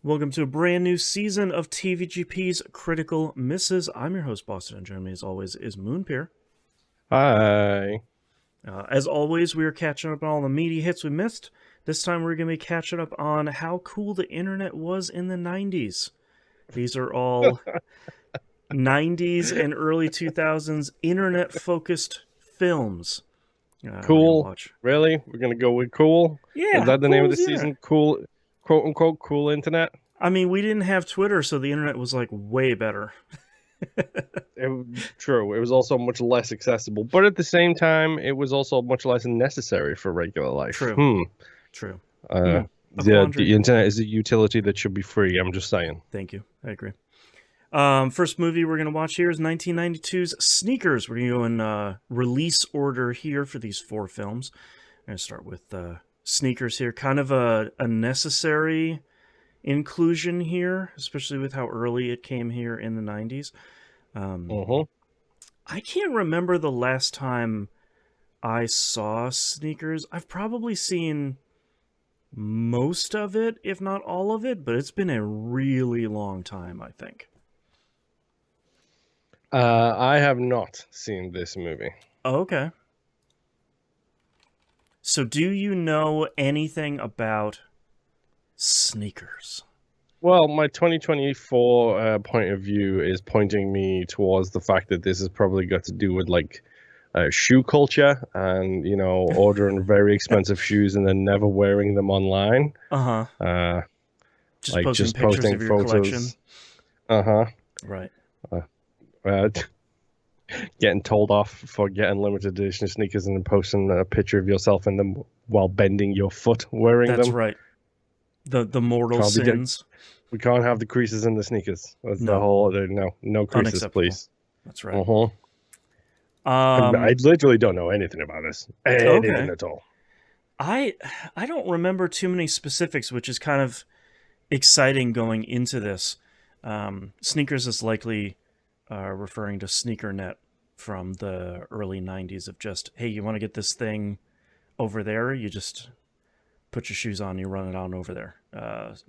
Welcome to a brand new season of TVGP's Critical Misses. I'm your host, Boston, and joining me as always is Moonpear. Hi. As always, we are catching up on all the meaty hits we missed. This time we're going to be catching up on how cool the internet was in the 90s. These are all 90s and early 2000s internet-focused films. We're going to Cool. watch. Really? We're going to go with cool? Yeah, Is how that the cool name of the is the internet? season? Cool, quote unquote, cool internet? I mean, we didn't have Twitter, so the internet was like way better. True. It was also much less accessible, but at the same time, it was also much less necessary for regular life. True. A The quandary. internet is a utility that should be free. I'm just saying. Thank you. I agree. First movie we're going to watch here is 1992's Sneakers. We're going to go in release order here for these four films. I'm going to start with Sneakers here. Kind of a necessary inclusion here, especially with how early it came here in the 90s. I can't remember the last time I saw Sneakers. I've probably seen most of it, if not all of it, but it's been a really long time, I think. I have not seen this movie. Oh, okay. So do you know anything about Sneakers? Well, my 2024 point of view is pointing me towards the fact that this has probably got to do with like shoe culture and, you know, ordering very expensive shoes and then never wearing them online. Just Like posting just pictures posting of your photos. collection. Right. Getting told off for getting limited edition sneakers and then posting a picture of yourself in them while bending your foot wearing them. That's right. The mortal sins. We can't have the creases in the sneakers. That's No. the whole. No creases, please. That's right. I literally don't know anything about this. Anything at all. I don't remember too many specifics, which is kind of exciting going into this. Sneakers is likely referring to SneakerNet from the early 90s of just, hey, you want to get this thing over there? You just put your shoes on, you run it on over there.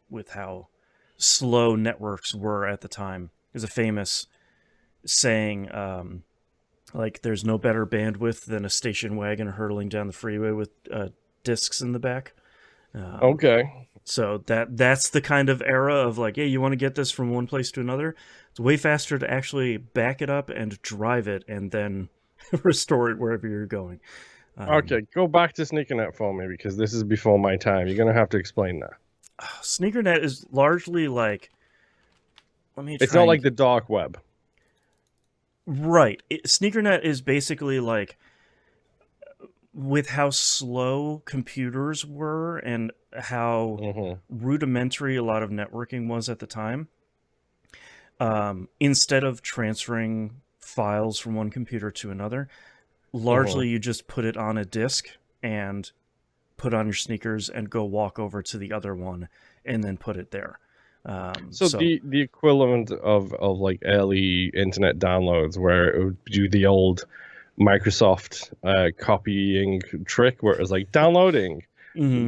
With how slow networks were at the time. There's a famous saying, like, there's no better bandwidth than a station wagon hurtling down the freeway with discs in the back. Okay. So that's the kind of era of like, hey, you want to get this from one place to another? It's way faster to actually back it up and drive it and then restore it wherever you're going. Okay, go back to SneakerNet for me because this is before my time. You're going to have to explain that. SneakerNet is largely like... It's not like the dark web. Right. SneakerNet is basically like... with how slow computers were and how rudimentary a lot of networking was at the time, instead of transferring files from one computer to another, largely you just put it on a disk and put on your sneakers and go walk over to the other one and then put it there. So the equivalent of like early internet downloads where it would do the old Microsoft copying trick where it was like downloading,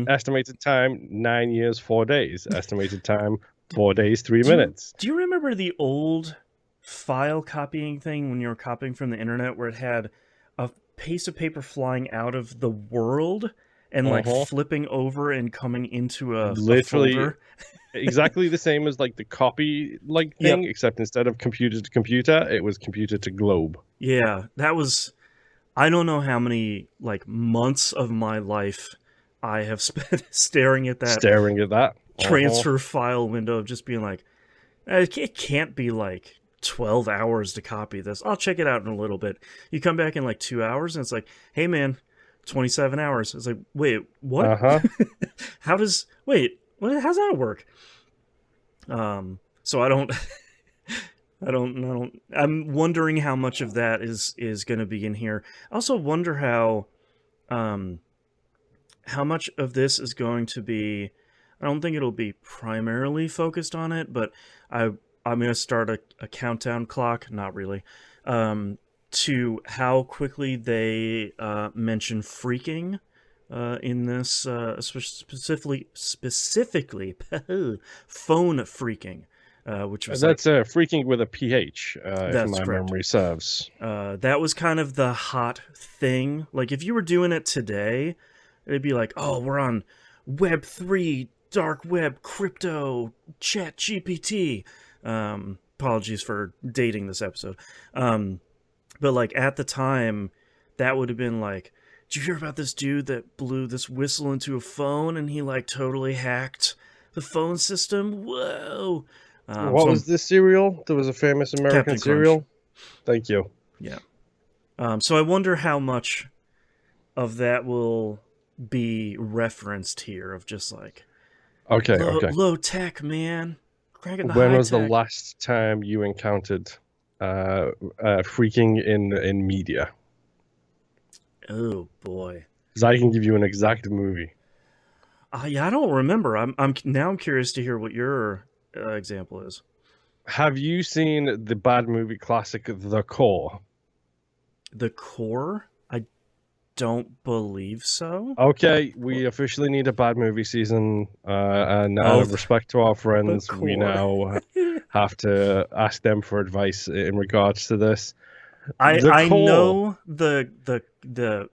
estimated time 9 years 4 days, estimated time 4 days 3 minutes. Do you remember the old file copying thing when you were copying from the internet where it had a piece of paper flying out of the world and like flipping over and coming into a folder? Exactly the same as like the copy like thing, except instead of computer to computer, it was computer to globe. Yeah, that was... I don't know how many like months of my life I have spent staring at that transfer file window of just being like, it can't be like 12 hours to copy this. I'll check it out in a little bit. You come back in like 2 hours and it's like, hey man, 27 hours. It's like, wait, what? How's that work? So I don't know. I'm wondering how much of that is going to be in here. I also wonder how much of this is going to be... I don't think it'll be primarily focused on it, but I'm going to start a countdown clock, not really, to how quickly they mention freaking in this, specifically phone phreaking, which was That's freaking with a PH, if that's my correct. memory serves. That was kind of the hot thing. Like if you were doing it today, it'd be like, oh, we're on Web 3, dark web, crypto, chat GPT. Apologies for dating this episode. But like at the time, that would have been like, did you hear about this dude that blew this whistle into a phone and he like totally hacked the phone system? Whoa. What was this cereal? There was a famous American Captain cereal. Crunch. Thank you. Yeah. So I wonder how much of that will be referenced here of just like low tech, man. Cracking the When high was tech. the last time you encountered freaking in media? Oh boy. Because I can give you an exact movie. Yeah, I don't remember. I'm curious to hear what your example is. Have you seen the bad movie classic The Core? The Core? I don't believe so. Okay, we officially need a bad movie season, and out of respect to our friends, we now have to ask them for advice in regards to this. I know the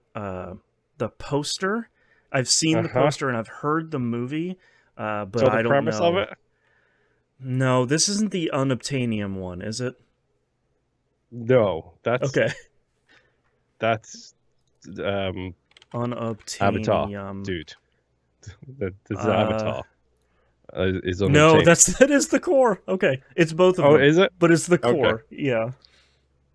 poster. I've seen the poster and I've heard the movie, but so I don't premise know. of it? No, this isn't the unobtainium one, is it? No, that's okay. That's unobtainium, Avatar, dude. This is Avatar. Is unobtainium. No, that is the Core. Okay, it's both of them. Oh, is it? But it's the Core. Okay. Yeah.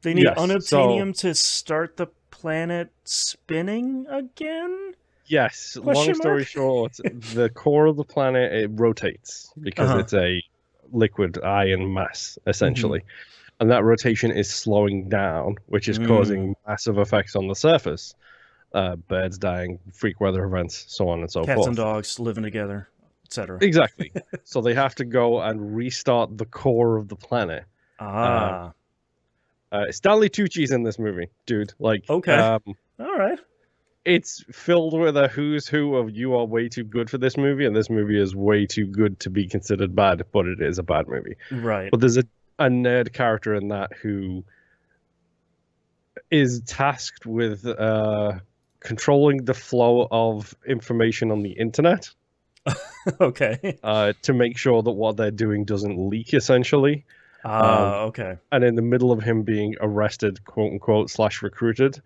They need unobtainium to start the planet spinning again? Yes. Long story short, the core of the planet, it rotates because it's a liquid ion mass, essentially. Mm-hmm. And that rotation is slowing down, which is causing massive effects on the surface. Birds dying, freak weather events, so on and so forth. Cats and dogs living together, etc. Exactly. So they have to go and restart the core of the planet. Stanley Tucci's in this movie, dude. Like, okay, all right. It's filled with a who's who of you are way too good for this movie, and this movie is way too good to be considered bad, but it is a bad movie. Right. But there's a nerd character in that who is tasked with controlling the flow of information on the internet. Okay. To make sure that what they're doing doesn't leak, essentially. Okay. And in the middle of him being arrested, quote unquote, / recruited,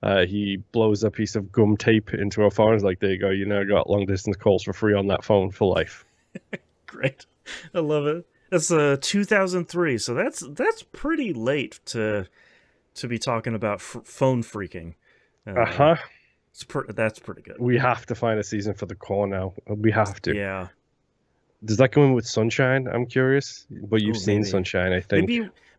he blows a piece of gum tape into a phone. He's like, there you go, you now got long distance calls for free on that phone for life. Great. I love it. That's 2003, so that's pretty late to be talking about phone phreaking. That's pretty good. We have to find a season for the Core now. We have to. Yeah. Does that come in with Sunshine? I'm curious. But you've seen Sunshine, I think.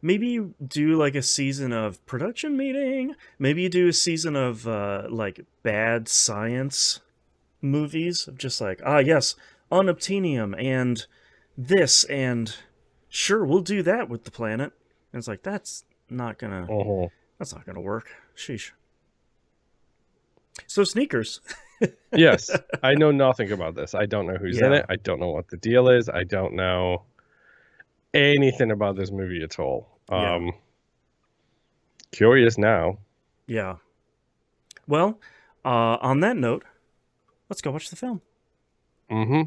Maybe you do like a season of production meeting. Maybe you do a season of like bad science movies of just like, yes, unobtainium and this, and sure, we'll do that with the planet. And it's like, that's not gonna work. Sheesh. So Sneakers. Yes, I know nothing about this. I don't know who's in it. I don't know what the deal is. I don't know anything about this movie at all. Curious now. Yeah. Well, on that note, let's go watch the film. Mm-hmm.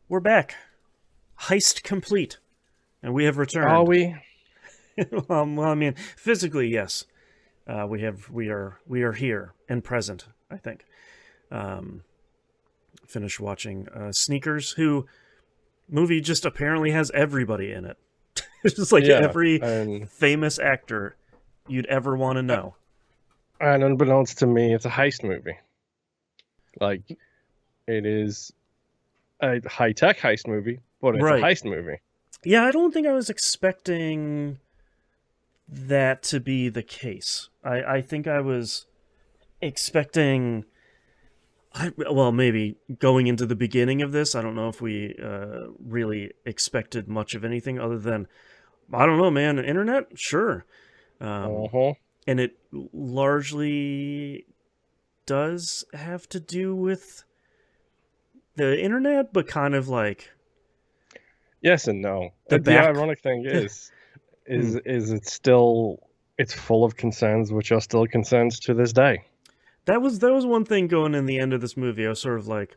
We're back. Heist complete. And we have returned. Are we? Well, I mean, physically, yes. We are here and present, I think. Finished watching Sneakers, who movie just apparently has everybody in it. It's just like every famous actor you'd ever want to know. And unbeknownst to me, it's a heist movie. Like, it is a high-tech heist movie, but it's a heist movie. Yeah, I don't think I was expecting that to be the case. I think I was expecting Well, maybe going into the beginning of this, I don't know if we really expected much of anything other than, I don't know, man, internet? Sure. Um, Uh-huh. and it largely does have to do with the internet, but kind of like Yes and no. the The back. ironic thing Hmm. is it's full of concerns which are still concerns to this day. That was one thing going in the end of this movie. I was sort of like,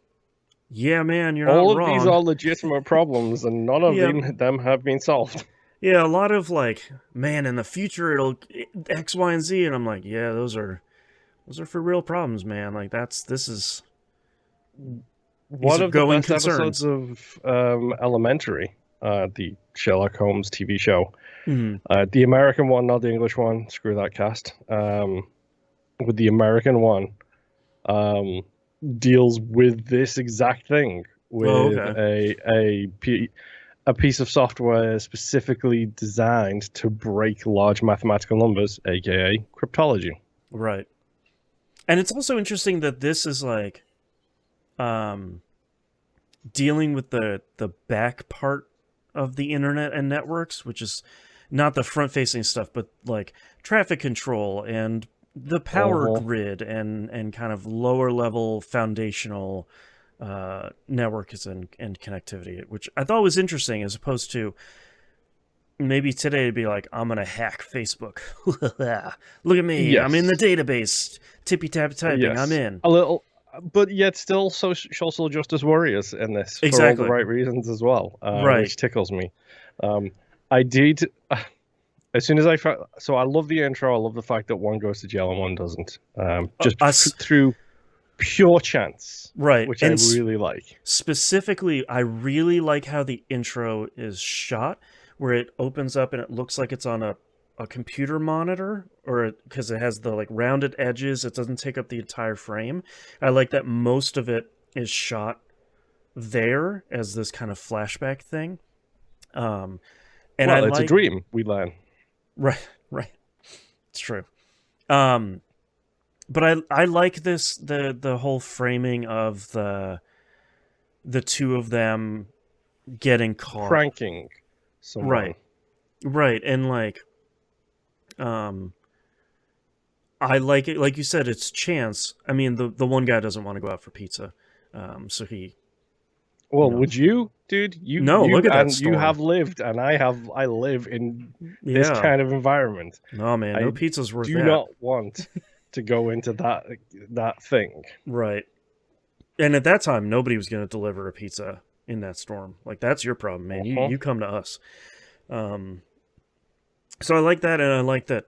yeah, man, you're not All of these wrong. are legitimate problems, and none of Yeah, them have been solved. yeah, a lot of like, man, in the future it'll X, Y, and Z, and I'm like, yeah, those are for real problems, man. Like these One are of the going best episodes concerns. of Elementary, the Sherlock Holmes TV show, Hmm. the American one, not the English one. Screw that cast. With the American one, um, deals with this exact thing Oh, with okay. a piece of software specifically designed to break large mathematical numbers, aka cryptology. Right. And it's also interesting that this is like um dealing with the back part of the internet and networks, which is not the front facing stuff, but like traffic control and the power Uh-huh. grid and kind of lower level foundational networks and connectivity, which I thought was interesting as opposed to maybe today it'd be like, I'm gonna hack Facebook. Look at me, I'm in the Yes, database, tippy tap typing, I'm yes, in. a little, but yet still social justice warriors in this for all the Exactly. right reasons as well, Right. which tickles me. Um, I did as soon as I found, so I love the intro. I love the fact that one goes to jail and one doesn't, just Us. through pure chance, Right. which I And really like. specifically, I really like how the intro is shot, where it opens up and it looks like it's on a computer monitor, or because it has the like rounded edges, it doesn't take up the entire frame. I like that most of it is shot there as this kind of flashback thing. Um, and I Well, it's a like, dream. We learn. right, right, it's true. Um, but I like this the whole framing of the two of them getting caught. Pranking someone. Right. Right. And like um I like it, like you said, it's chance. I mean, the one guy doesn't want to go out for pizza. So he, you Well, know, would you, dude? no, look at that You storm. have lived, and I live in this Yeah. kind of environment. No, man, no I pizza's worth do that. not want to go into that thing. Right. And at that time nobody was going to deliver a pizza in that storm. Like that's your problem, man. You Uh-huh. you come to us. Um so I like that, and I like that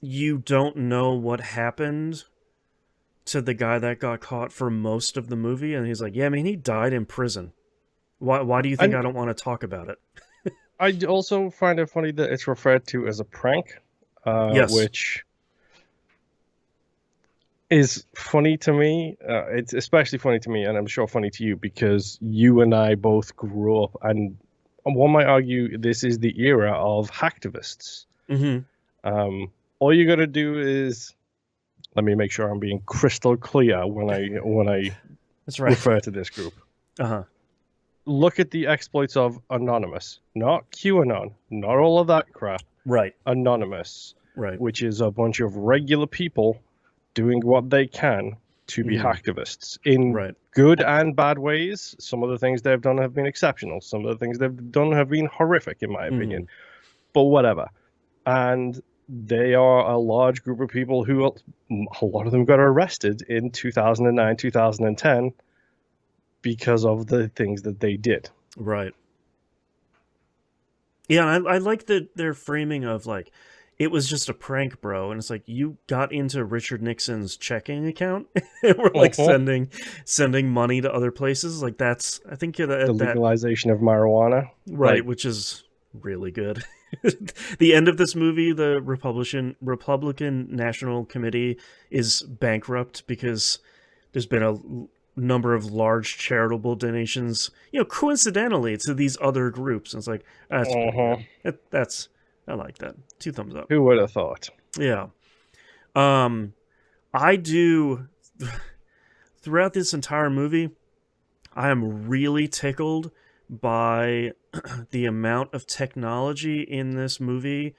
you don't know what happened to the guy that got caught for most of the movie, and he's like, "Yeah, I mean, he died in prison. Why do you think I And don't want to talk about it?" I also find it funny that it's referred to as a prank, Yes. which is funny to me. It's especially funny to me, and I'm sure funny to you because you and I both grew up, and one might argue this is the era of hacktivists. Mm-hmm. All you got to do is let me make sure I'm being crystal clear when I That's right. refer to this group. Uh huh. Look at the exploits of Anonymous, not QAnon, not all of that crap. Right. Anonymous, Right. which is a bunch of regular people doing what they can to be Mm-hmm. hacktivists in Right. good and bad ways. Some of the things they've done have been exceptional. Some of the things they've done have been horrific, in my Mm-hmm. opinion. But whatever. And they are a large group of people who, a lot of them got arrested in 2009, 2010 because of the things that they did. Right. Yeah, I like their framing of like, it was just a prank, bro, and it's like you got into Richard Nixon's checking account and we're like Uh-huh. sending money to other places. Like that's, I think The that legalization of marijuana. right, Like, which is really good. The end of this movie, the Republican National Committee is bankrupt because there's been a number of large charitable donations, coincidentally to these other groups. And it's like, that's pretty uh-huh. good. I like that. 2 thumbs up. Who would have thought? Yeah. Um, I do. throughout this entire movie, I am really tickled by the amount of technology in this movie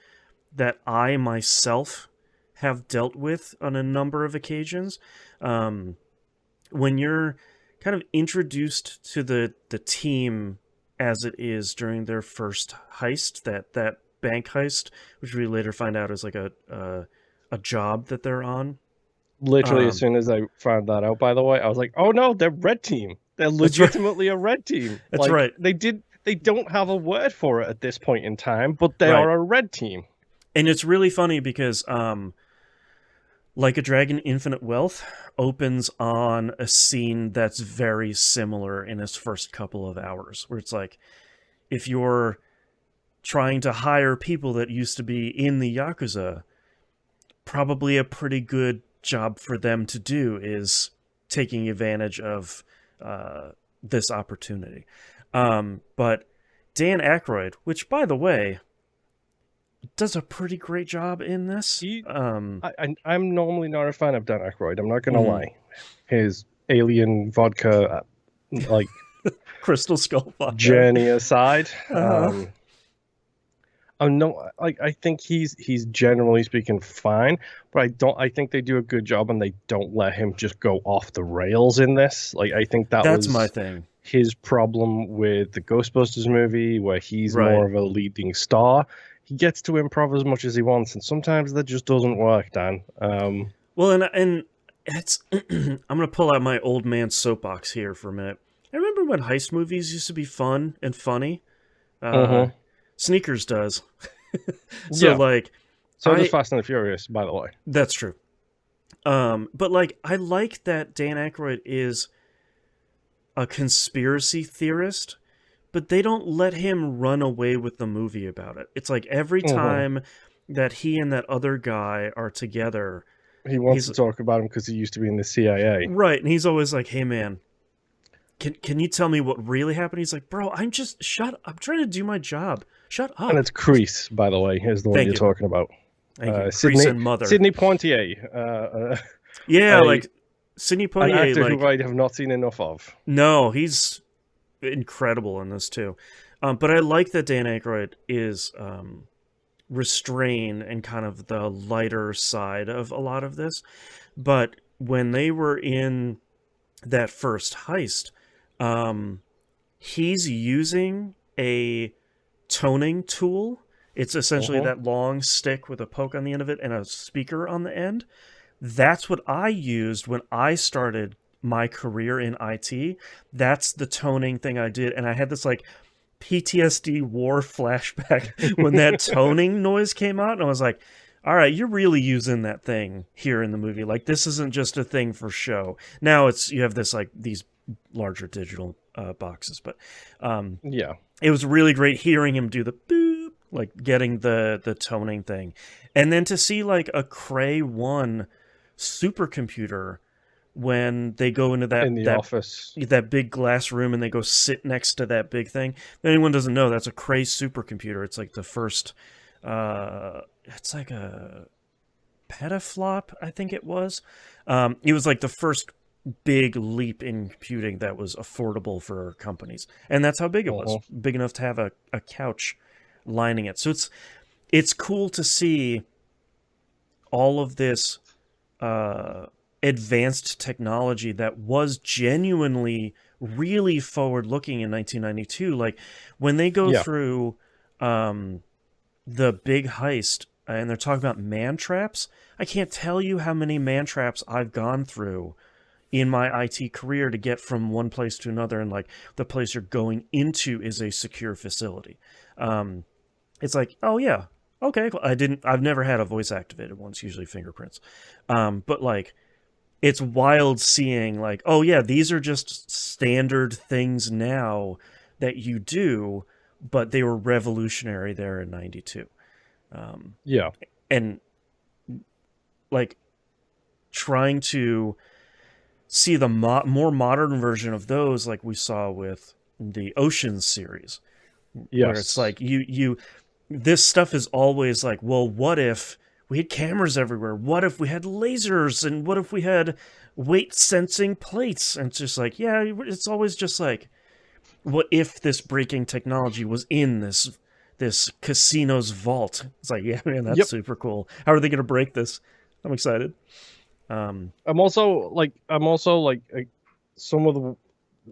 that I myself have dealt with on a number of occasions. Um, when you're kind of introduced to the team as it is during their first heist, that bank heist, which we later find out is like a job that they're on. Literally, as Um, soon as I found that out, by the way, I was like, "Oh no, they're red team. They're that's right. legitimately a red team. That's Like right. they don't have a word for it at this point in time, but they Right. are a red team." And it's really funny because like a Dragon Infinite Wealth opens on a scene that's very similar in its first couple of hours, where it's like, if you're trying to hire people that used to be in the Yakuza, probably a pretty good job for them to do is taking advantage of this opportunity. But Dan Aykroyd, which, by the way, does a pretty great job in this. He, I'm normally not a fan of Dan Aykroyd. I'm not gonna Mhm. lie. His alien vodka, like Crystal Skull vodka. journey aside, Uh-huh. I'm no like I think he's generally speaking fine, but I think they do a good job and they don't let him just go off the rails in this. Like I think that That's my was thing. his problem with the Ghostbusters movie, where he's Right. more of a leading star. He gets to improv as much as he wants, and sometimes that just doesn't work, Dan. Well, and it's I'm gonna pull out my old man soapbox here for a minute. I remember when heist movies used to be fun and funny. Uh, Mhm. Sneakers does. So Yeah. like, So does I Fast and the Furious, by the way. that's true. But like, I like that Dan Aykroyd is a conspiracy theorist, but they don't let him run away with the movie about it. It's like every Mhm. time that he and that other guy are together, He wants he's to talk about him because he used to be in the CIA. right, and he's always like, "Hey, man, can you tell me what really happened?" He's like, "Bro, I'm trying to do my job. Shut And up." it's Crease, by the way, is the one Thank you're you. talking about. Thank you. Crease Sydney and Mother. Sydney Poitier, Yeah, a like Sidney an Poitier, actor who like I have not seen enough of. no, he's incredible in this too. But I like that Dan Aykroyd is restrained and kind of the lighter side of a lot of this. But when they were in that first heist, um, he's using a toning tool. It's essentially Mhm. that long stick with a poke on the end of it and a speaker on the end. That's what I used when I started my career in IT. That's the toning thing I did. And I had this like PTSD war flashback when that toning noise came out. And I was like, all right, you're really using that thing here in the movie. Like, this isn't just a thing for show. Now you have this like these larger digital boxes, but Yeah. it was really great hearing him do the boop, like getting the toning thing, and then to see like a Cray 1 supercomputer when they go into In the office. that big glass room and they go sit next to that big thing. If anyone doesn't know, that's a Cray supercomputer. It's like the first it's like a petaflop, I think it was. It was like the first big leap in computing that was affordable for companies, and that's how big it was, Mhm. big enough to have a couch lining it. So it's cool to see all of this uh, advanced technology that was genuinely really forward looking in 1992. Like when they go Yeah. through um, the big heist and they're talking about man traps, I can't tell you how many man traps I've gone through in my IT career to get from one place to another, and like the place you're going into is a secure facility. Um, it's like, oh yeah, okay, cool. I've never had a voice activated one. It's usually fingerprints. But like, it's wild seeing like, oh yeah, these are just standard things now that you do, but they were revolutionary there in '92. Um, Yeah. and like trying to see the more modern version of those, like we saw with the Oceans series, where it's Yes. like you this stuff is always like, well, what if we had cameras everywhere. What if we had lasers? And what if we had weight sensing plates? And it's just like, yeah, it's always just like, what if this breaking technology was in this casino's vault? It's like, yeah, man, that's Yep. super cool. How are they going to break this? I'm excited. I'm also like some of the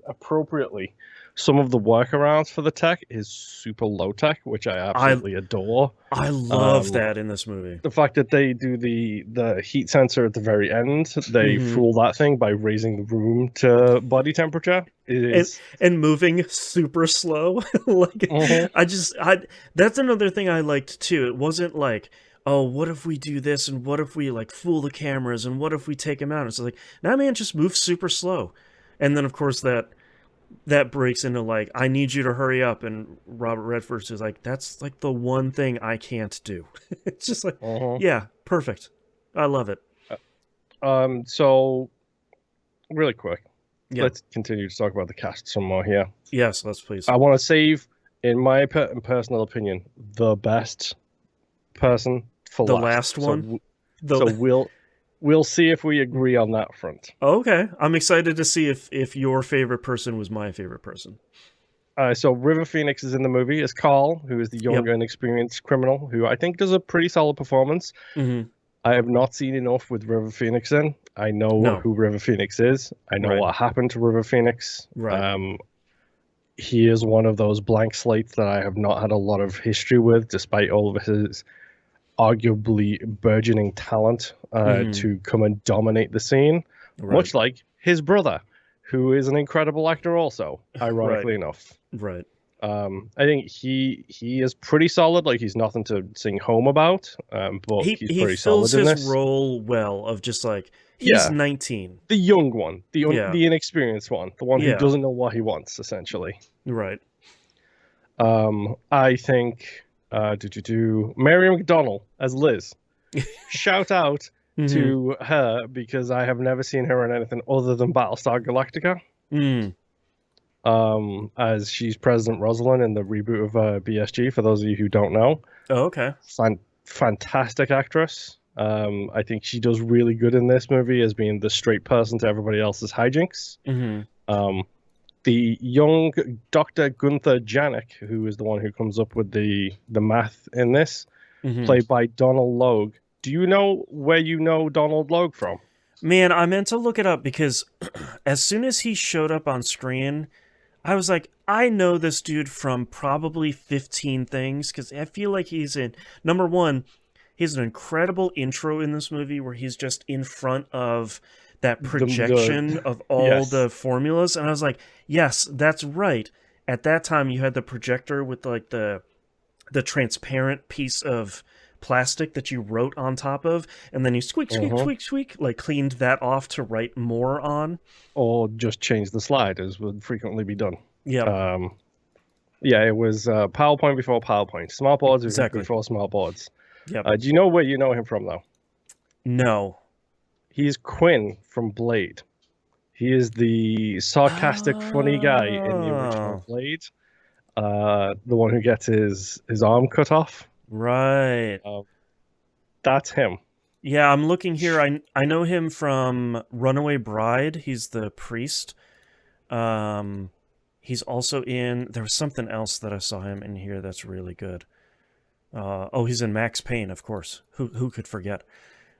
appropriately some of the workarounds for the tech is super low tech, which I absolutely adore. I love that in this movie. The fact that they do the heat sensor at the very end, they fool that thing by raising the room to body temperature is and moving super slow. Like that's another thing I liked too. It wasn't like, oh, what if we do this and what if we like fool the cameras and what if we take him out? It's like, nah, man, just move super slow. And then of course that breaks into like, I need you to hurry up, and Robert Redford is like, that's like the one thing I can't do. It's just like, yeah, perfect. I love it. So really quick, let's continue to talk about the cast some more here. Yes, let's please. I want to save, in my personal opinion, the best person for the last one. So we'll see if we agree on that front. Okay, I'm excited to see if your favorite person was my favorite person. So River Phoenix is in the movie as Carl, who is the young and experienced criminal, who I think does a pretty solid performance. I have not seen enough with River Phoenix in. I know who River Phoenix is. I know what happened to River Phoenix. He is one of those blank slates that I have not had a lot of history with, despite all of his arguably burgeoning talent to come and dominate the scene, much like his brother, who is an incredible actor also, ironically enough. I think he is pretty solid. Like, he's nothing to sing home about, but he's pretty solid in this. He fills his role well of just like, he's 19. The young one, the inexperienced one, the one who doesn't know what he wants, essentially. I think Mary McDonnell as Liz. Shout out to her, because I have never seen her in anything other than Battlestar Galactica. As she's President Rosalind in the reboot of BSG, for those of you who don't know. Oh, okay. Fantastic actress. I think she does really good in this movie as being the straight person to everybody else's hijinks. The young Dr. Gunther Janik, who is the one who comes up with the math in this, played by Donald Logue. Do you know where you know Donald Logue from? Man, I meant to look it up because as soon as he showed up on screen, I was like, I know this dude from probably 15 things, because I feel like he's in... Number one, he has an incredible intro in this movie where he's just in front of that projection of all the formulas, and I was like, yes, that's right. At that time, you had the projector with like the transparent piece of plastic that you wrote on top of, and then you squeak, like cleaned that off to write more on. Or just change the slide, as would frequently be done. It was PowerPoint before PowerPoint. Smart boards before smart boards. Do you know where you know him from, though? No. He's Quinn from Blade. He is the sarcastic, funny guy in the original Blade. The one who gets his arm cut off. Right. That's him. Yeah, I'm looking here. I know him from Runaway Bride. He's the priest. He's also in... There was something else that I saw him in here that's really good. He's in Max Payne, of course. Who could forget?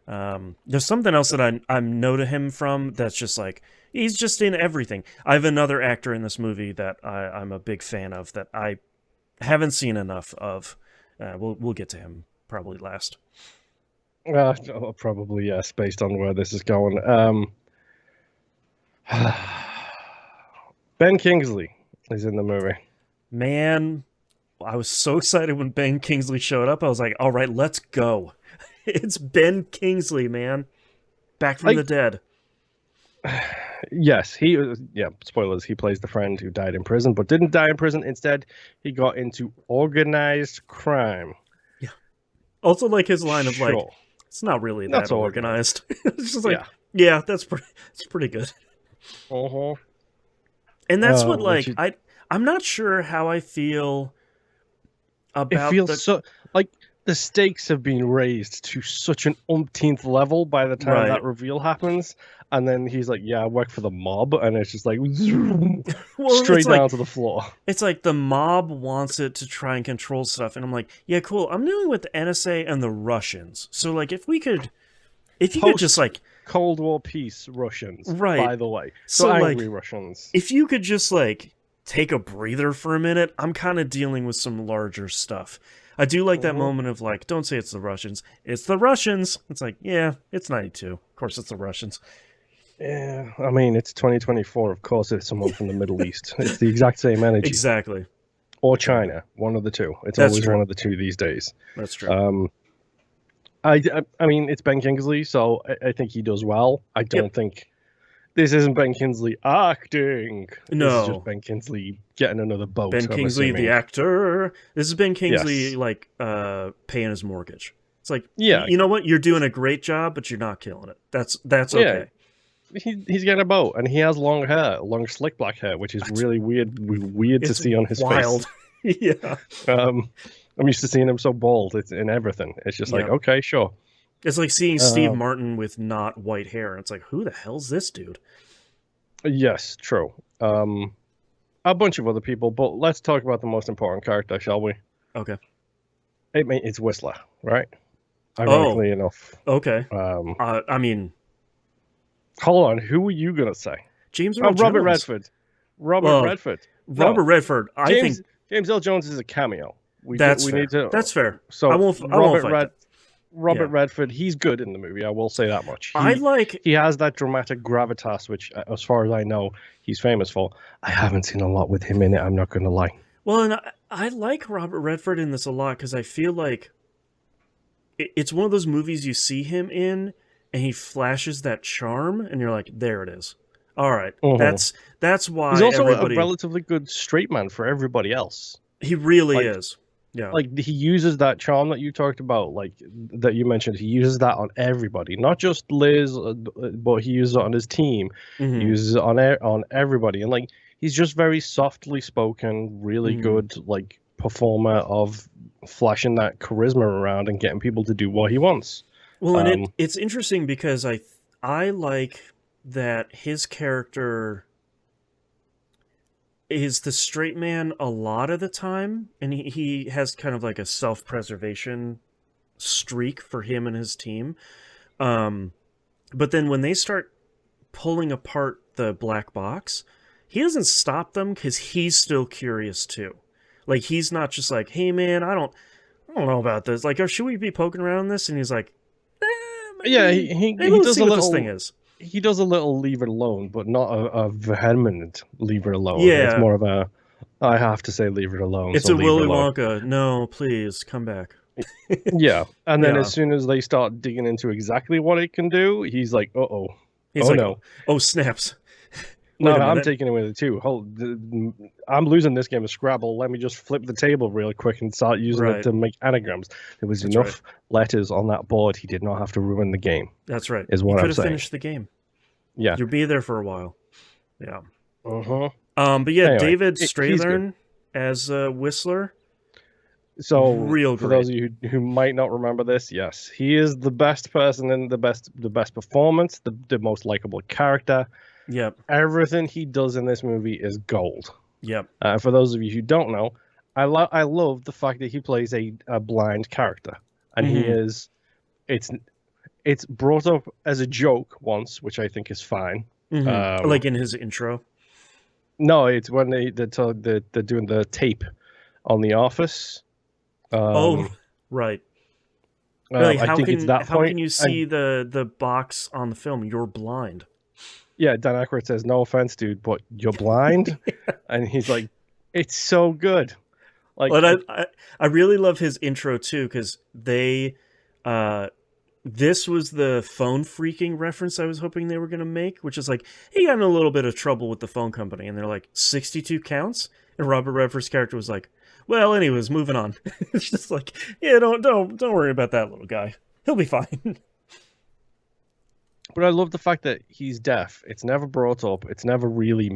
There's something else that I know to him from that's just like... He's just in everything. I have another actor in this movie that I'm a big fan of that I haven't seen enough of. We'll get to him probably last. Probably, yes, based on where this is going. Ben Kingsley is in the movie. Man, I was so excited when Ben Kingsley showed up. I was like, all right, let's go. It's Ben Kingsley, man. Back from the dead. Yes, spoilers, he plays the friend who died in prison, but didn't die in prison. Instead, he got into organized crime. Yeah. Also, like his line of like, it's not really that organized. It's just like, that's pretty good. And that's what, like, I'm not sure how I feel about it feels so, like, the stakes have been raised to such an umpteenth level by the time Right. that reveal happens, and then he's like, "Yeah, I work for the mob," and it's just like zoom, Well, straight down to the floor. it's like the mob wants it to try and control stuff, and I'm like, yeah, cool. I'm dealing with the NSA and the Russians, so like if you could just Post like Cold War peace Russians, right, by the way, so angry like Russians. if you could just like take a breather for a minute, I'm kind of dealing with some larger stuff. I do like that moment of like, don't say it's the Russians, it's the Russians. It's like, yeah, it's 92. Of course, it's the Russians. Yeah, I mean, it's 2024. Of course, it's someone from the Middle East. It's the exact same energy. Exactly. Or China, one of the two. It's That's always true. one of the two these days. That's true. I mean, it's Ben Kingsley, so I think he does well. I don't Yep. think this isn't Ben Kingsley acting. This is just No. Ben Kingsley getting another boat. Ben I'm Kingsley, assuming. the actor. This is Ben Kingsley, Yes. like, paying his mortgage. It's like, Yeah. you know what? You're doing a great job, but you're not killing it. That's Yeah. okay. He's getting a boat, and he has long hair, long slick black hair, which is really weird to It's see on his wild. Yeah. face. I'm used to seeing him so bald in everything. It's just like, Yeah. okay, sure. It's like seeing Steve Martin with not white hair. It's like, who the hell's this dude? Yes, true. A bunch of other people, but let's talk about the most important character, shall we? Okay. It's Whistler, right? Ironically enough. Okay. I mean, Hold on, who were you gonna say? James Earl Robert Jones. Redford. Robert Redford. I think James Earl Jones is a cameo. that's we fair. need to. That's fair. So I won't fight that. Robert Yeah. Redford, he's good in the movie. I will say that much. He has that dramatic gravitas, which, as far as I know, he's famous for. I haven't seen a lot with him in it. I'm not going to lie. Well, and I like Robert Redford in this a lot because I feel like it's one of those movies you see him in, and he flashes that charm, and you're like, there it is. All right, that's why he's also everybody. A relatively good straight man for everybody else. He really is. Yeah. Like, he uses that charm that you talked about, like, that you mentioned. He uses that on everybody, not just Liz, but he uses it on his team. Mhm. He uses it on everybody. And, like, he's just very softly spoken, really good, like, performer of flashing that charisma around and getting people to do what he wants. Well, and it's interesting because I like that his character is the straight man a lot of the time, and he has kind of like a self-preservation streak for him and his team. But then when they start pulling apart the black box, he doesn't stop them because he's still curious too. Like, he's not just like, hey man, I don't know about this. Like, should we be poking around this? And he's like, maybe, yeah, he does see what a little, this thing is. He does a little leave it alone, but not a vehement leave it alone. Yeah. It's more of a, I have to say leave it alone. It's so a leave Willy it alone. Wonka. No, please come back. Yeah, and then Yeah. as soon as they start digging into exactly what it can do, he's like, "Uh-oh, He's oh like, no, oh snaps. no, Wait a I'm minute. taking away the two. I'm losing this game of Scrabble. Let me just flip the table real quick and start using Right. it to make anagrams." There was That's enough letters on that board. He did not have to ruin the game. That's right. Is what you I'm could have saying. finished the game. Yeah. You'll be there for a while. Yeah. Uh-huh. But yeah, Anyway, David he's Strathairn as Whistler. So, Real for great. those of you who might not remember this, yes, he is the best person in the best performance, the most likable character. Yep. Everything he does in this movie is gold. Yep. For those of you who don't know, I love the fact that he plays a blind character, and he is. It's brought up as a joke once, which I think is fine. Like in his intro. No, it's when they're doing the tape on The Office. Right. Like, I think it's that how point. can you see the box on the film? You're blind. Yeah, Dan Aykroyd says, "No offense, dude, but you're blind," and he's like, "It's so good." Like, But I really love his intro too, because they this was the phone freaking reference I was hoping they were going to make, which is like, he got in a little bit of trouble with the phone company, and they're like, 62 counts? And Robert Redford's character was like, well, anyways, moving on. It's just like, yeah, don't worry about that little guy. He'll be fine. But I love the fact that he's deaf. It's never brought up. It's never really...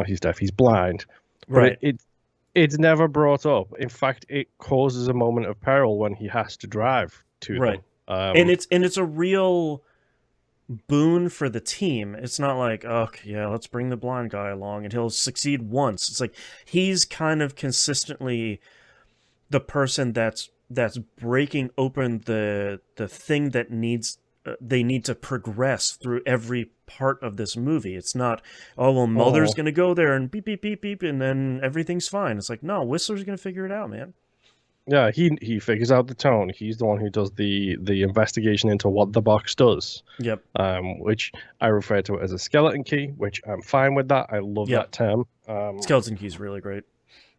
he's deaf. He's blind. Right. But It's never brought up. In fact, it causes a moment of peril when he has to drive to Right. them. And it's a real boon for the team. It's not like, oh yeah, let's bring the blind guy along and he'll succeed once. It's like he's kind of consistently the person that's breaking open the thing that needs they need to progress through every part of this movie. It's not, oh well, Mulder's Oh, gonna go there and beep beep beep beep and then everything's fine. It's like, no, Whistler's gonna figure it out, man. yeah, he figures out the tone. He's the one who does the investigation into what the box does, Yep. which I refer to as a skeleton key, which I'm fine with that. I love Yep. that term. Skeleton Key's really great.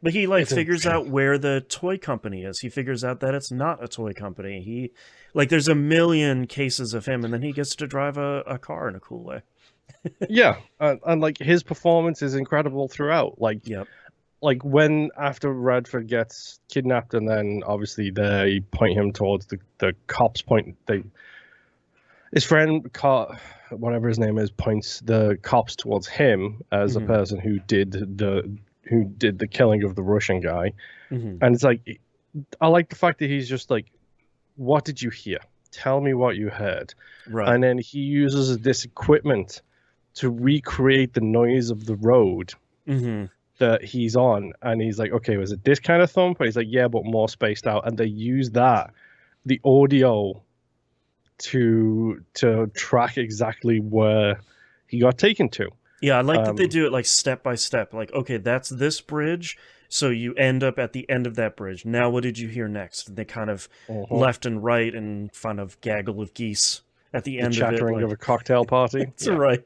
But he like It's a figures out where the toy company is. He figures out that it's not a toy company. He like there's a million cases of him, and then he gets to drive a car in a cool way. yeah, and like his performance is incredible throughout. Yep. Like when after Redford gets kidnapped, and then obviously they point him towards the cops. His friend, whatever his name is, points the cops towards him as a Mm-hmm. person who did the killing of the Russian guy. Mm-hmm. And it's like, I like the fact that he's just like, what did you hear? Tell me what you heard. Right. And then he uses this equipment to recreate the noise of the road Mm-hmm. that he's on. And he's like, okay, was it this kind of thump? And he's like, yeah, but more spaced out. And they use the audio to track exactly where he got taken to. Yeah, I like that they do it like step by step. Like, okay, that's this bridge, so you end up at the end of that bridge. Now, what did you hear next? And they kind of Uh-huh. left and right and kind of gaggle of geese at the The end of it. chattering of Like, a cocktail party. it's Yeah. right.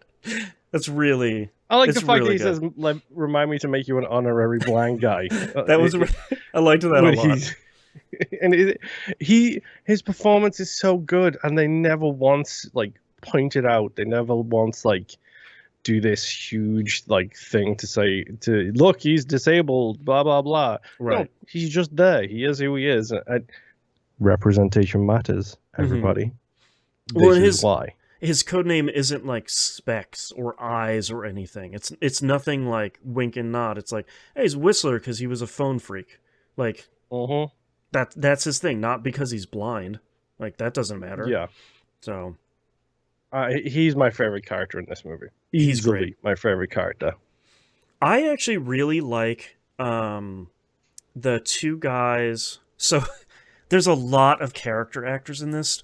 That's really, I like the it's fact that really he good. says, like, remind me to make you an honorary blind guy. That was, I liked that a When lot. he's and his performance is so good, and they never once like point it out. They never once like do this huge like thing to say to look, he's disabled, blah blah blah. No, Right. he's just there. He is who he is. And representation matters, Mm-hmm. everybody. Well, This is why. his code name isn't like Specs or Eyes or anything. It's nothing like wink and nod. It's like, hey, he's Whistler because he was a phone freak. Like Uh-huh. that's his thing, not because he's blind. Like that doesn't matter. Yeah. So He's my favorite character in this movie. he's Easily great. my favorite character. I actually really like the two guys. So there's a lot of character actors in this.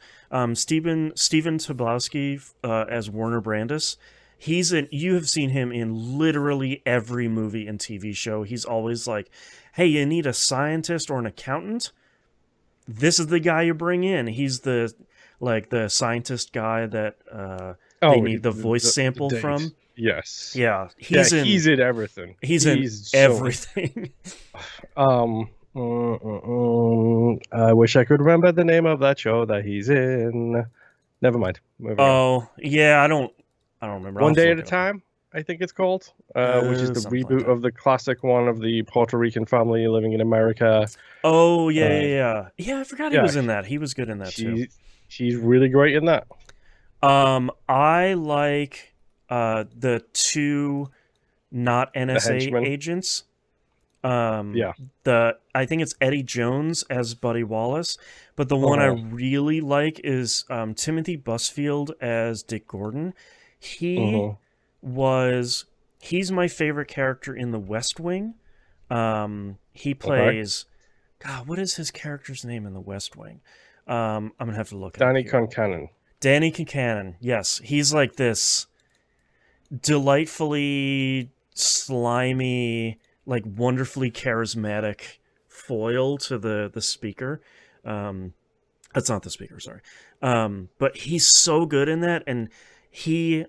Steven Tobolowsky as Warner Brandis. You have seen him in literally every movie and TV show. He's always like, hey, you need a scientist or an accountant? This is the guy you bring in. He's the scientist guy that they need the voice sample Date. from. Yes. Yeah, He's in everything. He's in so- everything. I wish I could remember the name of that show that he's in. Never mind. Moving on. Oh yeah, I don't remember. One I'll Day look at a it up. Time, I think it's called, which is the Something like reboot that. of the classic one of the Puerto Rican family living in America. Oh yeah, Uh, yeah. I forgot he yeah, was in that. He was good in that too. She's really great in that. I like the two not NSA henchmen. agents. Yeah. I think it's Eddie Jones as Buddy Wallace, but the one I really like is Timothy Busfield as Dick Gordon. He's my favorite character in The West Wing. He plays God, what is his character's name in The West Wing? I'm gonna have to look it up Danny here. Concannon. Danny Concannon. Yes, he's like this delightfully slimy, like wonderfully charismatic foil to the speaker. That's not the speaker, sorry. But he's so good in that, and he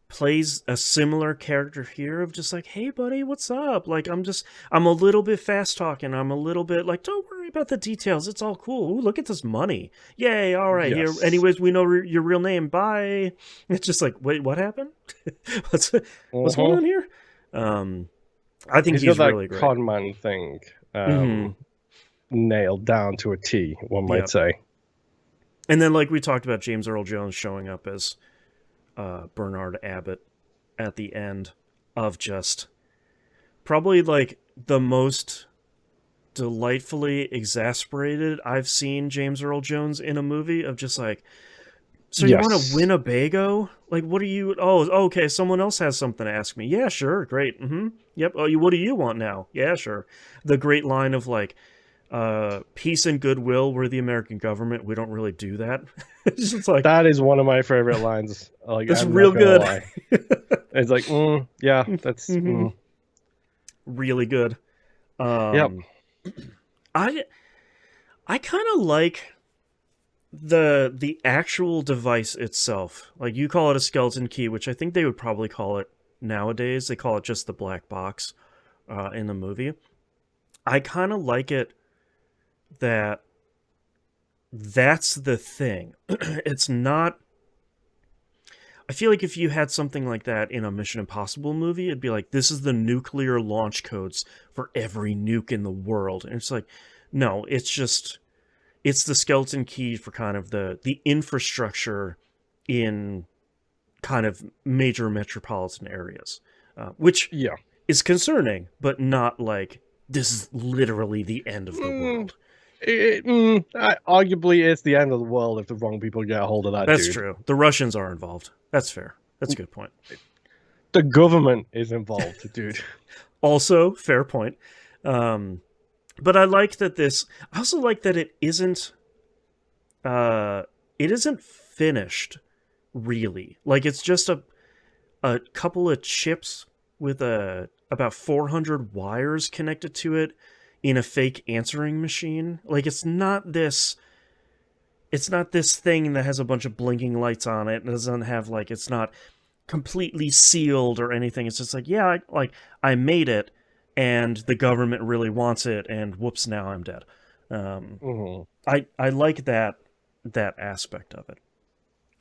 plays a similar character here of just like, hey buddy, what's up? Like I'm a little bit fast talking. I'm a little bit like, don't worry about the details. It's all cool. Ooh, look at this money. Yay. All right. Yes. Here. Anyways, we know your real name. Bye. It's just like, wait, what happened? what's going on here? I think he's got that really great. con man thing nailed down to a T, one might say. And then, like we talked about, James Earl Jones showing up as Bernard Abbott at the end of just probably like the most delightfully exasperated I've seen James Earl Jones in a movie of just like, so you want a Yes. Winnebago? Like, what do you? Oh, okay. Someone else has something to ask me. Yeah, sure, great. Yep. Oh, what do you want now? Yeah, sure. The great line of like, peace and goodwill. We're the American government. We don't really do that. It's just like That is one of my favorite lines. Like, that's I'm not real gonna good. lie. It's like, yeah, that's Really good. yep. Um, I I kind of like the actual device itself. Like you call it a skeleton key, which I think they would probably call it nowadays. They call it just the black box in the movie. I kind of like it that that's the thing. It's not. I feel like if you had something like that in a Mission Impossible movie, it'd be like, this is the nuclear launch codes for every nuke in the world. And it's like, no, it's just, it's the skeleton key for kind of the infrastructure in kind of major metropolitan areas, which Yeah. is concerning, but not like, this is literally the end of the world. Arguably, it's the end of the world if the wrong people get a hold of that That's dude. true. The Russians are involved. That's fair. That's a good point. The government is involved, dude. Also, fair point. But I like that this. I also like that it isn't. It isn't finished, really. Like it's just a couple of chips with about 400 wires connected to it in a fake answering machine. Like it's not this. It's not this thing that has a bunch of blinking lights on it. It doesn't have like it's not completely sealed or anything. It's just like, yeah, I made it, and the government really wants it, and whoops, now I'm dead. hmm I like that aspect of it.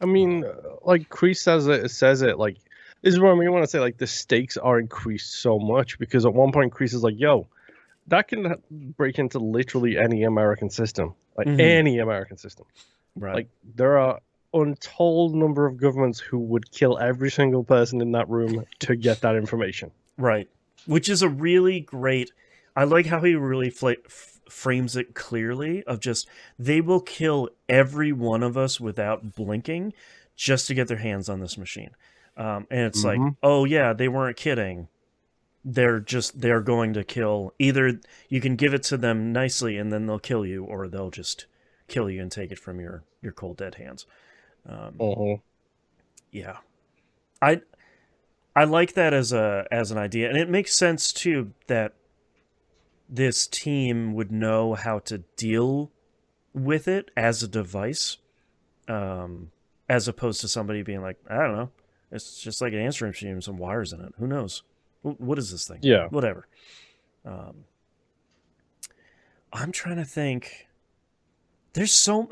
I mean, like Kreese says it like this is what I mean. Want to say like the stakes are increased so much because at one point Kreese is like, "Yo, that can break into literally any American system, like Mm-hmm. any American system. Right, Like there are untold number of governments who would kill every single person in that room to get that information." right. Which is a really great. I like how he really frames it clearly. Of just they will kill every one of us without blinking, just to get their hands on this machine. And it's like, Mm-hmm. oh yeah, they weren't kidding. They're going to kill. Either you can give it to them nicely and then they'll kill you, or they'll just kill you and take it from your cold dead hands. Uh-huh. Yeah, I I like that as an idea, and it makes sense too that this team would know how to deal with it as a device, as opposed to somebody being like, I don't know, it's just like an answering machine with some wires in it. Who knows? What is this thing? Yeah. Whatever. Um, I'm trying to think. There's so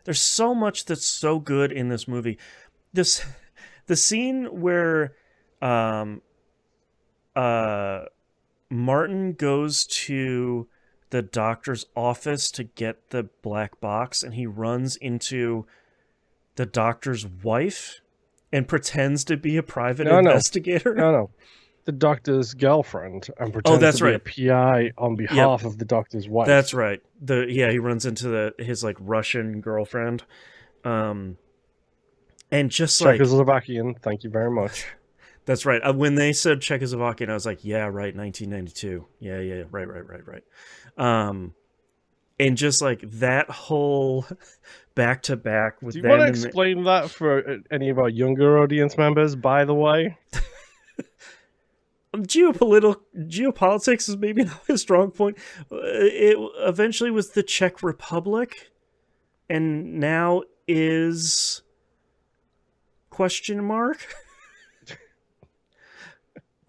there's so much that's so good in this movie. This the scene where um uh Martin goes to the doctor's office to get the black box, and he runs into the doctor's wife and pretends to be a private No, no, investigator. no, no. The doctor's girlfriend and Oh, pretends to that's be a right. PI on Yep, behalf of the doctor's wife. that's right. He runs into his like Russian girlfriend, um, and just like Czechoslovakian, thank you very much. that's right. When they said Czechoslovakian, I was like, yeah, right, 1992. Yeah, yeah, right, right, right, right. Um, and just like that whole back to back Do with you want to them and explain that for any of our younger audience members, by the way? geopolitics is maybe not a strong point. It eventually was the Czech Republic, and now is question mark.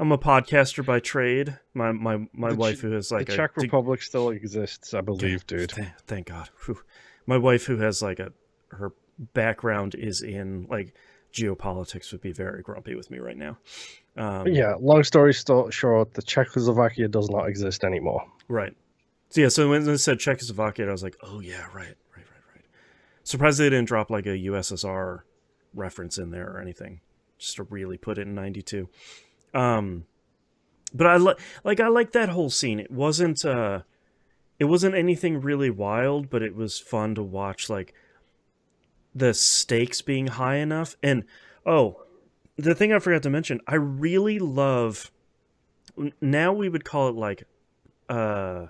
I'm a podcaster by trade. My The, wife who has the like a Czech Republic still exists, I believe, dude. thank God. Whew. My wife who has like her background is in like geopolitics would be very grumpy with me right now. Yeah, long story short, the Czechoslovakia does not exist anymore. Right. So yeah, so when they said Czechoslovakia, I was like, oh yeah, right, right, right, right. Surprised they didn't drop like a USSR reference in there or anything, just to really put it in '92. Um, But I like that whole scene. It wasn't anything really wild, but it was fun to watch, like the stakes being high enough. And oh, the thing I forgot to mention, I really love, now we would call it uh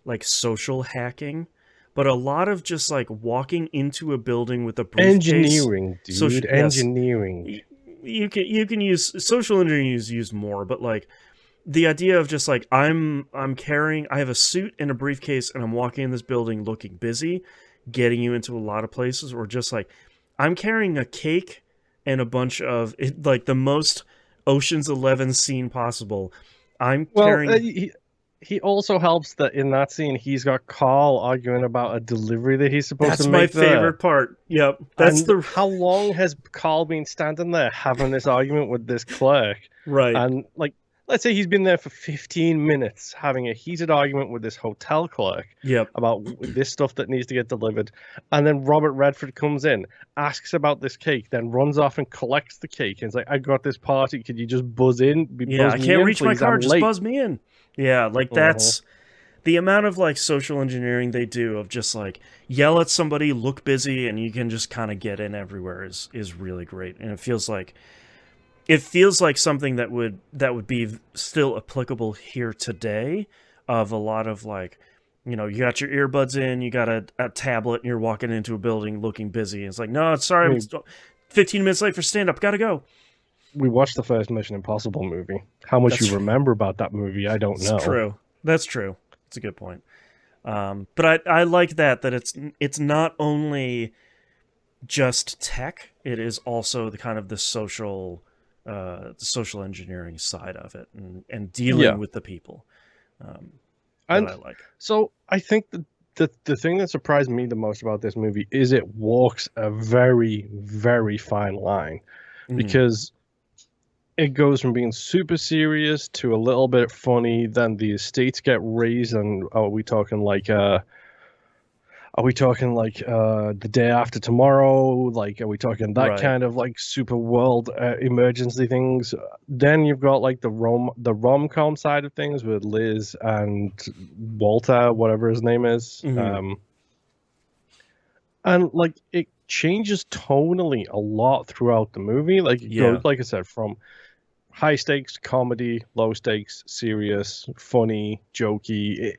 like social hacking, but a lot of just like walking into a building with a briefcase. Engineering, dude. Social, yes, Engineering. you can use social engineering is used more, but like the idea of just like I'm carrying, I have a suit and a briefcase and I'm walking in this building looking busy, getting you into a lot of places, or just like I'm carrying a cake and a bunch of like the most Ocean's 11 scene possible. I'm Well, carrying. he also helps that in that scene he's got Carl arguing about a delivery that he's supposed to That's my make there. favorite part. Yep, that's And the how long has Carl been standing there having this argument with this clerk? right. And like, let's say he's been there for 15 minutes having a heated argument with this hotel clerk Yep. about this stuff that needs to get delivered. And then Robert Redford comes in, asks about this cake, then runs off and collects the cake. And it's like, I got this party. Could you just buzz Yeah, me I can't in, reach my please? car. I'm Just late. buzz me in. Yeah, like Uh-huh. that's the amount of like social engineering they do of just like yell at somebody, look busy, and you can just kind of get in everywhere is really great. And it feels like something that would be still applicable here today. Of a lot of like, you know, you got your earbuds in, you got a tablet, and you're walking into a building looking busy. It's like, no, I sorry, mean, 15 minutes late for stand up. Gotta go. we watched the first Mission Impossible movie. How much you That's remember about that movie, I don't it's know. true. That's true. It's a good point. But I like that it's not only just tech; it is also the kind of the social engineering side of it, and dealing Yeah. with the people that And I like. so I think the thing that surprised me the most about this movie is it walks a very, very fine line Mm, because it goes from being super serious to a little bit funny. Then the estates get raised, and are we talking like the day after tomorrow? Like, are we talking that right. kind of like super world emergency things? Then you've got like the rom com side of things with Liz and Walter, whatever his name is. Hmm. And like it changes tonally a lot throughout the movie. Like it goes, Yeah. like I said, from high stakes comedy, low stakes serious, funny, jokey.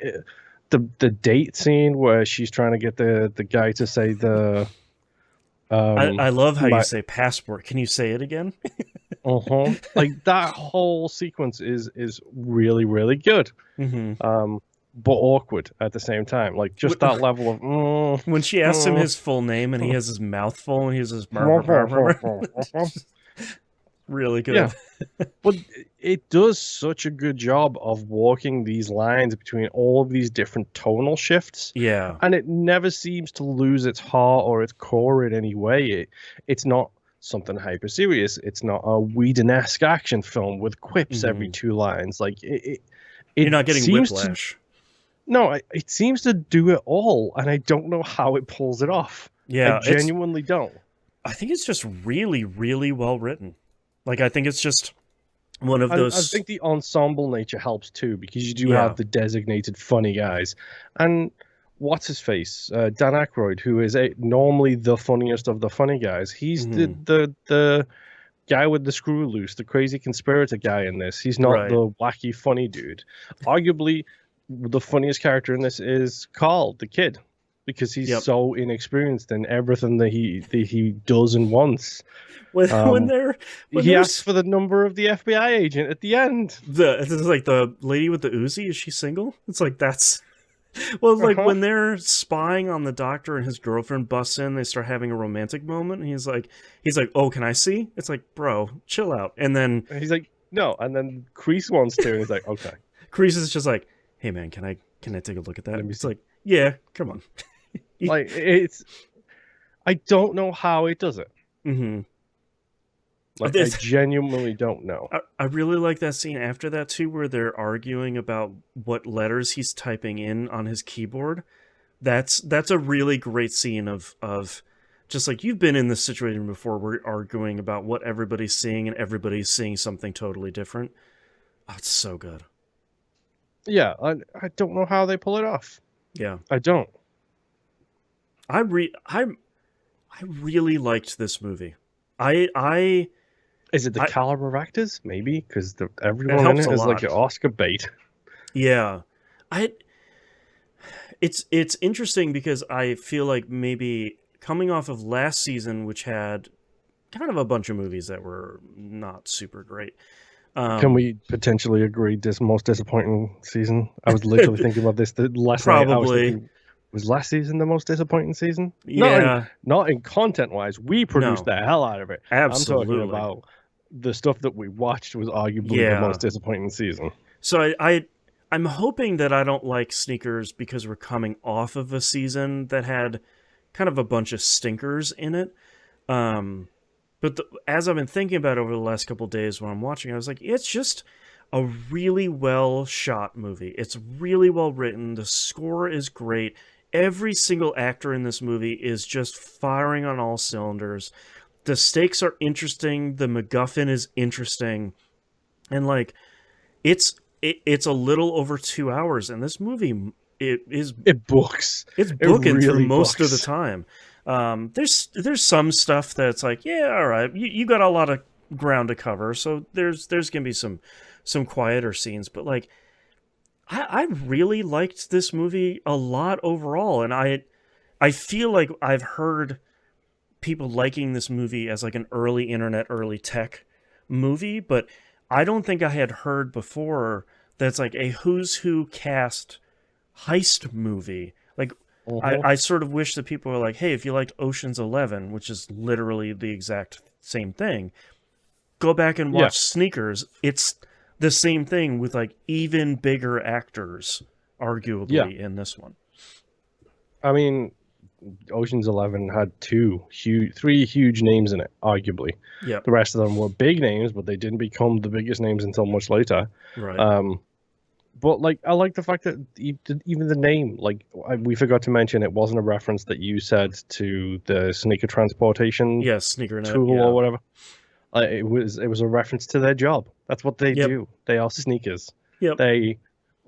The date scene where she's trying to get the guy to say the I love how you my say passport. Can you say it again? like that whole sequence is really really good. Hmm. But awkward at the same time. Like just that level of When she asks him his full name and he has his mouth full and he has his really yeah. good. But it does such a good job of walking these lines between all of these different tonal shifts, Yeah. and it never seems to lose its heart or its core in any way. It's not something hyper serious. It's not a Whedon-esque action film with quips every Hmm. two lines. Like You're it not getting seems to whiplash. no, it seems to do it all, and I don't know how it pulls it off. I Yeah, genuinely don't. I think it's just really, really well written. Like I think it's just one of And I those. think the ensemble nature helps too, because you do have Yeah. the designated funny guys. And what's his face? Dan Aykroyd, who is normally the funniest of the funny guys. He's Hmm. the guy with the screw loose, the crazy conspirator guy in this. He's not Right. the wacky funny dude. Arguably, the funniest character in this is Carl, the kid, because he's Yep. so inexperienced in everything that he does and wants. When Um, they're when he there's asks for the number of the FBI agent at the end. it's like the lady with the Uzi, is she single? It's like that's well, like Uh-huh. when they're spying on the doctor and his girlfriend busts in, they start having a romantic moment. And he's like, oh, can I see? It's like, bro, chill out. And then And he's like, no. And then Kreese wants to, and he's like, okay, Kreese is just like, hey man, can I take a look at that? let me It's see. like, yeah, come on. Like, I don't know how it does it. Hmm. Like, I genuinely don't know. I really like that scene after that too, where they're arguing about what letters he's typing in on his keyboard. That's a really great scene of just like you've been in this situation before. We're arguing about what everybody's seeing, and everybody's seeing something totally different. Oh, it's so good. Yeah, I don't know how they pull it off. Yeah. I don't. I really liked this movie. I Is it the I caliber of actors? Maybe because It everyone in helps it a is like lot. an Oscar bait. Yeah. I it's interesting because I feel like maybe coming off of last season, which had kind of a bunch of movies that were not super great. Can Um we potentially agree this most disappointing season? I was literally thinking about this last night. I was Probably. thinking, was last season the most disappointing season? Yeah. Not in content wise. We produced No. the hell out of it. I'm talking Absolutely. about the stuff that we watched was arguably the most Yeah. disappointing season. So I'm hoping that I don't like Sneakers because we're coming off of a season that had kind of a bunch of stinkers in it. Um, but as I've been thinking about it over the last couple of days when I'm watching, I was like, it's just a really well shot movie. It's really well written. The score is great. Every single actor in this movie is just firing on all cylinders. The stakes are interesting. The MacGuffin is interesting, and like it's a little over 2 hours, and this movie it is It books. it's It booking through really most of the books. time. There's some stuff that's like, yeah, all right, you got a lot of ground to cover, so there's gonna be some quieter scenes, but like I really liked this movie a lot overall, and I feel like I've heard people liking this movie as like an early internet, early tech movie, but I don't think I had heard before that's like a who's who cast heist movie. Like, Mhm. I sort of wish that people were like, hey, if you liked Ocean's 11, which is literally the exact same thing, go back and Yeah. watch Sneakers. It's the same thing with like even bigger actors, Yeah. arguably, in this one. I mean, Ocean's 11 had three huge names in it, arguably. Yep. The rest of them were big names, but they didn't become the biggest names until much later. Right. Um, but like, I like the fact that even the name, like, we forgot to mention, it wasn't a reference that you said to the sneaker transportation Yeah, Sneakernet. tool or Yeah. whatever. It was a reference to their job. That's what they Yep. do. They are sneakers. Yep. They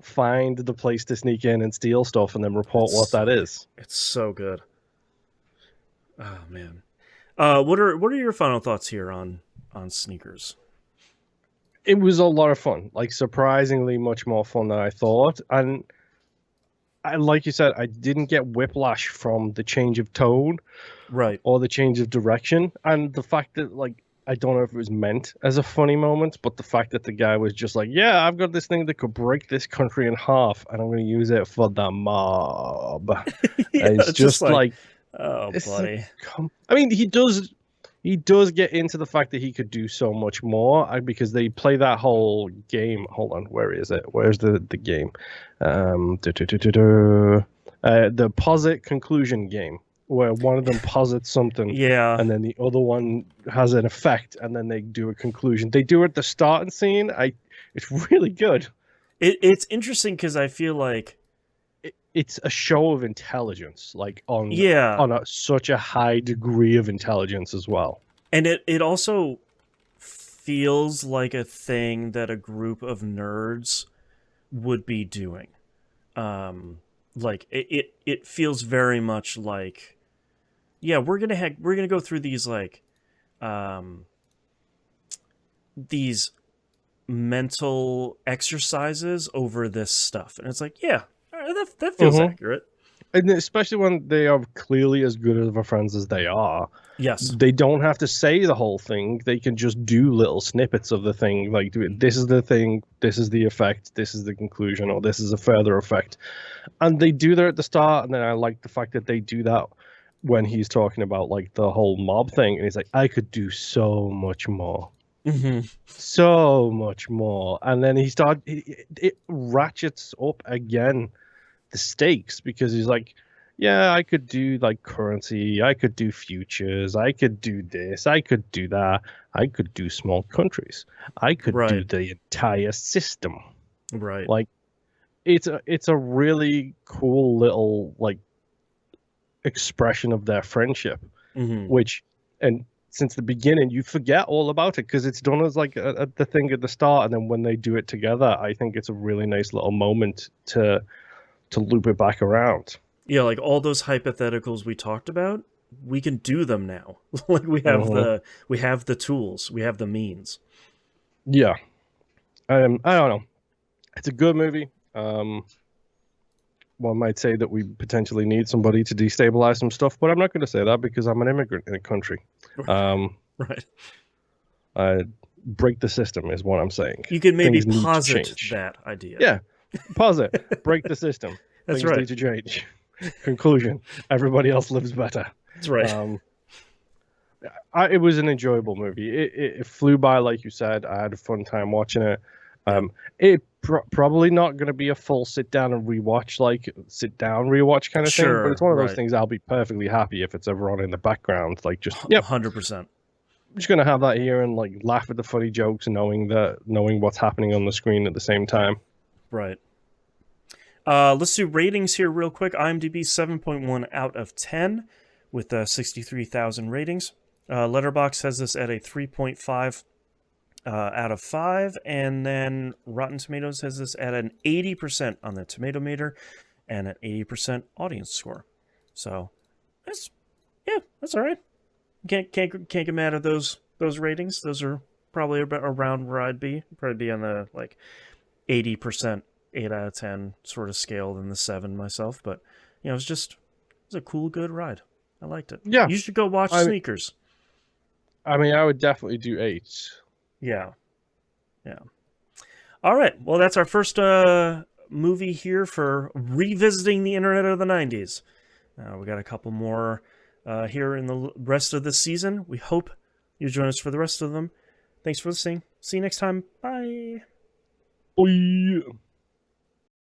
find the place to sneak in and steal stuff, and then report what It's that is. it's so good. Oh man. What are your final thoughts here on Sneakers? It was a lot of fun, like surprisingly much more fun than I thought. And like you said, I didn't get whiplash from the change of tone Right. or the change of direction. And the fact that, like, I don't know if it was meant as a funny moment, but the fact that the guy was just like, yeah, I've got this thing that could break this country in half, and I'm going to use it for the mob. Yeah, And it's it's just just like, like, oh, it's like, buddy. I mean, he does get into the fact that he could do so much more because they play that whole game. Hold on, where is it? Where's the game? The posit conclusion game, where one of them posits something Yeah, and then the other one has an effect, and then they do a conclusion. They do it at the starting scene. It's really good. it's interesting because I feel like, It's a show of intelligence, like on yeah, such a high degree of intelligence as well. and it also feels like a thing that a group of nerds would be doing. Like it feels very much like, yeah, we're gonna go through um these mental exercises over this stuff, and it's like, yeah, that feels Hmm. accurate. And especially when they are clearly as good of a friends as they are, Yes. they don't have to say the whole thing. They can just do little snippets of the thing. Like, this is the thing, this is the effect, this is the conclusion, or this is a further effect. And they do that at the start. And then I like the fact that they do that when he's talking about like the whole mob thing. And he's like, I could do so much more. Hmm. So much more. And then it ratchets up again the stakes because he's like, yeah, I could do like currency, I could do futures, I could do this, I could do that, I could do small countries, I could do Right. the entire system. Right. Like, it's a really cool little like expression of their friendship, Hmm. which, and since the beginning, you forget all about it because it's done as like the thing at the start, and then when they do it together, I think it's a really nice little moment to loop it back around. Yeah, like all those hypotheticals we talked about, we can do them now. Like we have the tools, we have the means. Yeah, I don't know. It's a good movie. One might say that we potentially need somebody to destabilize some stuff, but I'm not going to say that because I'm an immigrant in a country. Right. Break the system is what I'm saying. You could maybe Things posit that idea. Yeah, pause it. Break the system. That's Things right. need to change. Conclusion: everybody else lives better. That's right. It was an enjoyable movie. It flew by, like you said. I had a fun time watching it. Probably not going to be a full sit down rewatch kind of thing, but it's one of those things I'll be perfectly happy if it's ever on in the background. Like just 100%. I'm just going to have that here and like laugh at the funny jokes, knowing what's happening on the screen at the same time. Right. Let's do ratings here real quick. IMDb 7.1 out of 10 with 63,000 ratings. Letterboxd has this at a 3.5 out of 5, and then Rotten Tomatoes has this at an 80% on the tomato meter and an 80% audience score. So that's all right. Can't get mad at those ratings. Those are probably around where I'd be. Probably be on the like 80%, 8 out of 10 sort of scale than the 7 myself. But it was a cool, good ride. I liked it. Yeah, you should go watch Sneakers. I mean, I would definitely do 8. Yeah. All right. Well, that's our first movie here for revisiting the internet of the 90s. We got a couple more here in the rest of this season. We hope you join us for the rest of them. Thanks for listening. See you next time. Bye. Bye.